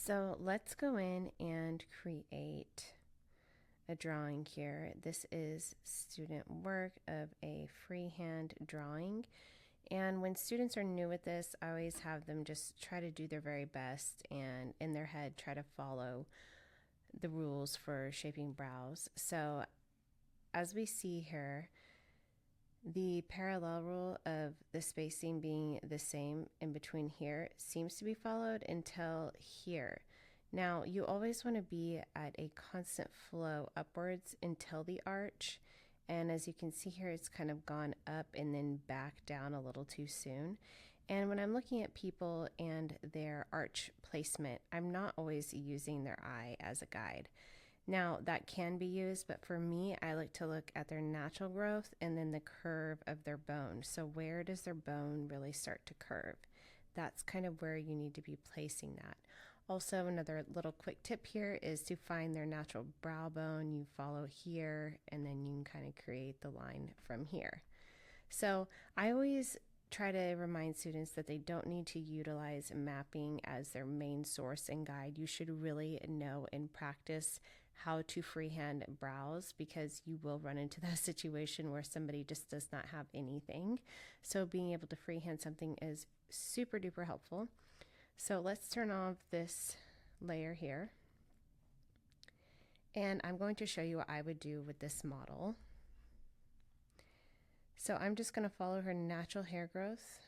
So let's go in and create a drawing here. This is student work of a freehand drawing. And when students are new with this, I always have them just try to do their very best and in their head try to follow the rules for shaping brows. So as we see here, the parallel rule of the spacing being the same in between here seems to be followed until here. Now, you always want to be at a constant flow upwards until the arch. And as you can see here, it's kind of gone up and then back down a little too soon. And when I'm looking at people and their arch placement, I'm not always using their eye as a guide. Now, that can be used, but for me, I like to look at their natural growth and then the curve of their bone. So where does their bone really start to curve? That's kind of where you need to be placing that. Also, another little quick tip here is to find their natural brow bone. You follow here, and then you can kind of create the line from here. So I always try to remind students that they don't need to utilize mapping as their main source and guide. You should really know and practice how to freehand brows, because you will run into that situation where somebody just does not have anything. So being able to freehand something is super duper helpful. So let's turn off this layer here. And I'm going to show you what I would do with this model. So I'm just going to follow her natural hair growth.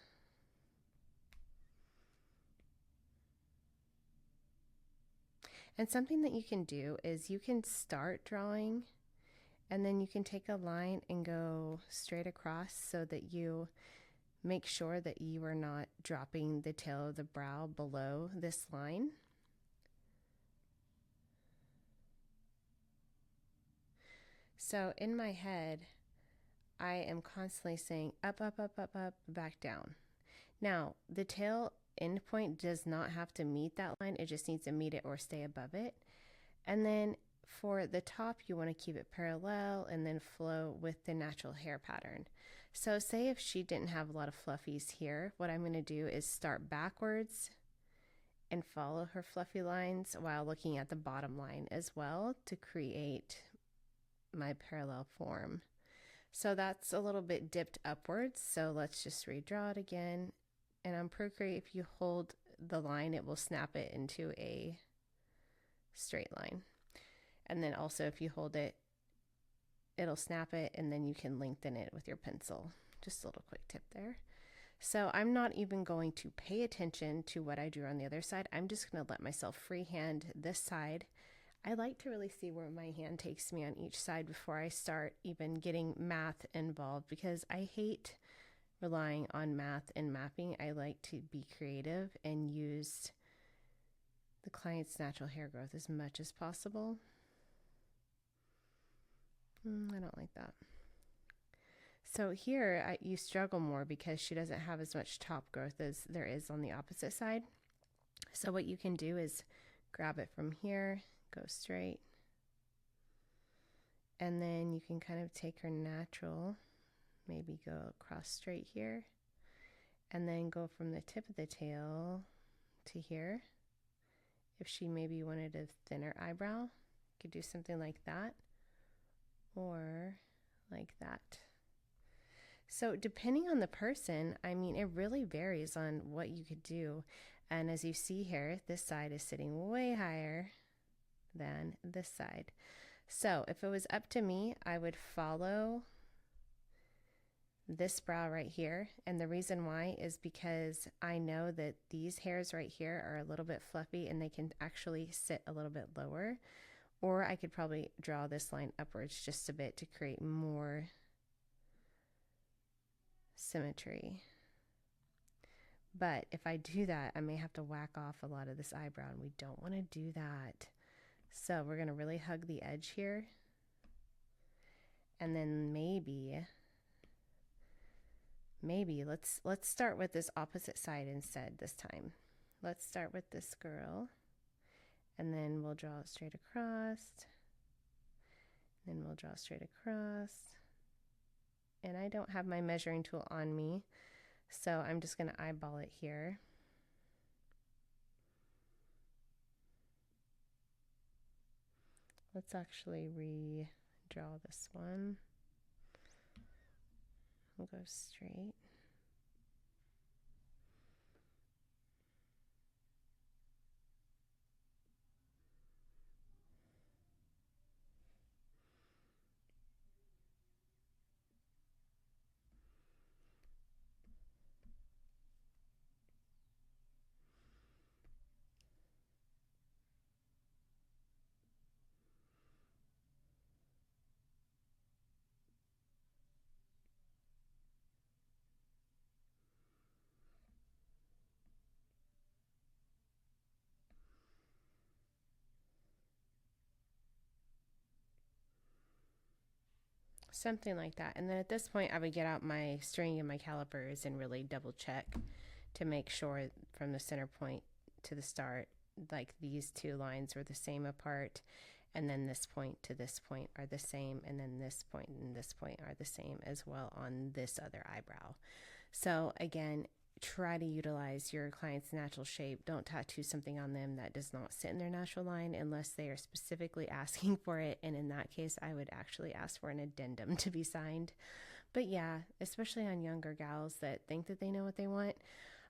And something that you can do is you can start drawing and then you can take a line and go straight across so that you make sure that you are not dropping the tail of the brow below this line. So in my head, I am constantly saying up, up, up, up, up, back down. Now, the tail end point does not have to meet that line. It just needs to meet it or stay above it. And then for the top, you want to keep it parallel and then flow with the natural hair pattern. So say if she didn't have a lot of fluffies here, what I'm going to do is start backwards and follow her fluffy lines while looking at the bottom line as well to create my parallel form. So that's a little bit dipped upwards. So let's just redraw it again. And on Procreate, if you hold the line, it will snap it into a straight line. And then also if you hold it, it'll snap it and then you can lengthen it with your pencil. Just a little quick tip there. So I'm not even going to pay attention to what I drew on the other side. I'm just going to let myself freehand this side. I like to really see where my hand takes me on each side before I start even getting math involved, because I hate relying on math and mapping. I like to be creative and use the client's natural hair growth as much as possible. I don't like that. So here you struggle more because she doesn't have as much top growth as there is on the opposite side. So what you can do is grab it from here, go straight, and then you can kind of take her natural, maybe go across straight here, and then go from the tip of the tail to here. If she maybe wanted a thinner eyebrow, you could do something like that, or like that. So depending on the person, I mean, it really varies on what you could do. And as you see here, this side is sitting way higher than this side. So if it was up to me, I would follow this brow right here. And the reason why is because I know that these hairs right here are a little bit fluffy and they can actually sit a little bit lower. Or I could probably draw this line upwards just a bit to create more symmetry. But if I do that, I may have to whack off a lot of this eyebrow, and we don't want to do that. So we're going to really hug the edge here. And then maybe let's start with this opposite side instead this time. Let's start with this girl, and then we'll draw it straight across. Then we'll draw straight across. And I don't have my measuring tool on me, so I'm just going to eyeball it here. Let's actually redraw this one. We'll go straight. Something like that. And then at this point, I would get out my string and my calipers and really double check to make sure from the center point to the start, like these two lines were the same apart, and then this point to this point are the same, and then this point and this point are the same as well on this other eyebrow. So again, try to utilize your client's natural shape. Don't tattoo something on them that does not sit in their natural line unless they are specifically asking for it. And in that case, I would actually ask for an addendum to be signed. But yeah, especially on younger gals that think that they know what they want,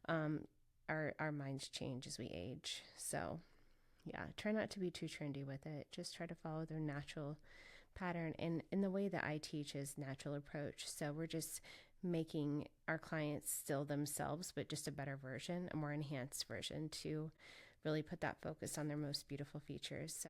our minds change as we age. So yeah, try not to be too trendy with it. Just try to follow their natural pattern. And in the way that I teach is natural approach. So we're just making our clients still themselves, but just a better version, a more enhanced version, to really put that focus on their most beautiful features. So